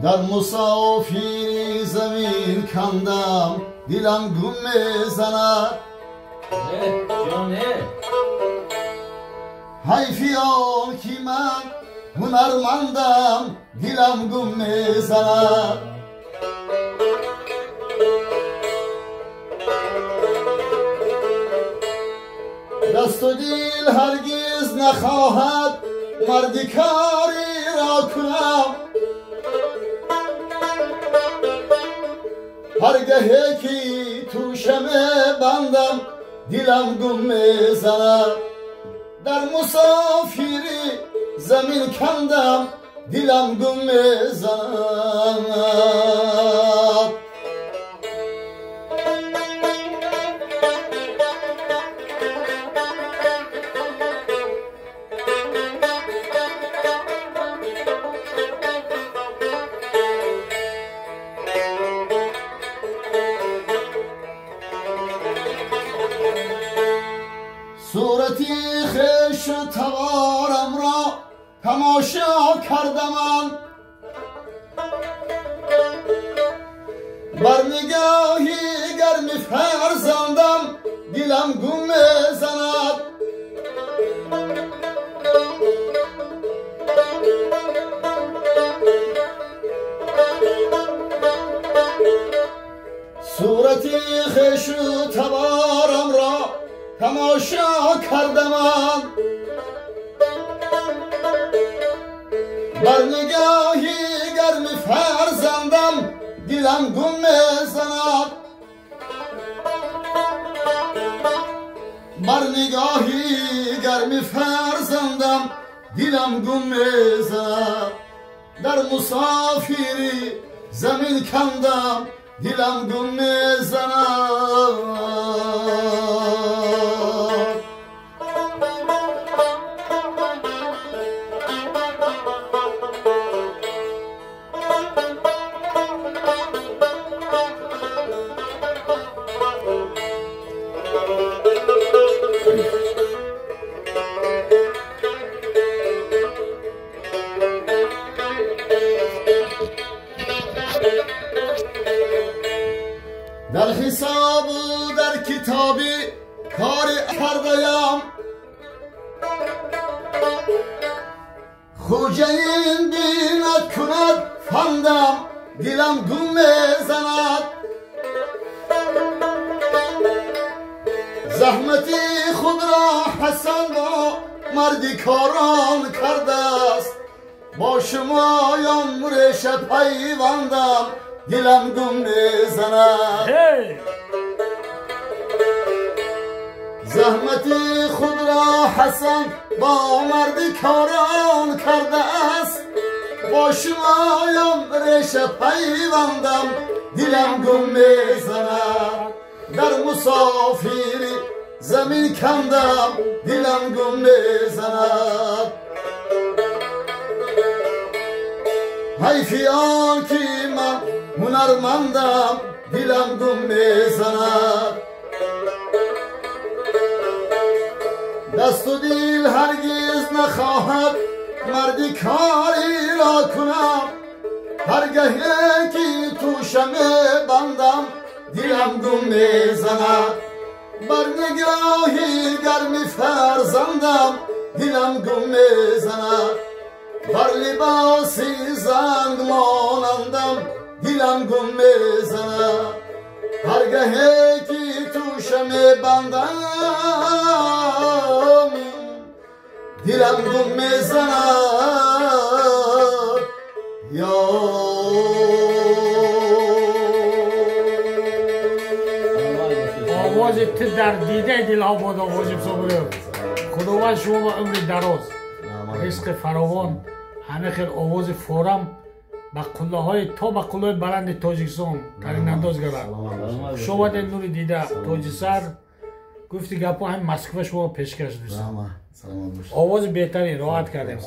در مسافری زمین کندم دلم گم میزند حیفیان که من هنرمندم دلم گم میزند دست و دل هرگز نخواهد مردی کاری را کنم هرگهی که تو شمع بندم دلم گم میزند در مسافری زمین کندم دلم گم میزند صورتی خویش و توارم را تماشا کردم بر نگاهی گرم فرزندم دلم گم میزند صورتی خویش و توارم را تماشا کردم بر نگاهی گرم فرزندم دلم گم میزند بر نگاهی گرم فرزندم دلم گم میزند در مسافری زمین کندم دلم گم میزند در حساب و در کتابی کاری کردیم خوجه این بیند کند فندم دلم گم میزند زحمتی خود را حسن با مردی کاران کرده است با شمایان ریشه پیوندم دلم گم میزند زحمتی خود را حسن با مردی کاران کرده است با شمایان ریشه پیوندم دلم گم میزند در مسافری زمین کندم دلم گم میزند حیفیان که من هنرمندم دلم گم میزند دست و دل هرگز نخواهد مردی کاری را کنم هرگهی که تو شمع بندم دلم گم میزند بر نگاهی گرم فرزندم دلم گم میزند بر لباسی زنگ مانندم دلم گم میزند هرگهی که تو شمع بندم دلم گم میزند یا آواز تو در دیده دل آباد آواز بسابره خداوند شما با عمر دراز رزق فراوان همه خیل آواز فورم با قله های تا با قله بلند تاجیکستان ترین انداز گرد شما در نور دیده تاجی سر گفتی گپا هم مسکوه شما پیشکش دوستم آواز بهتری راحت کردیم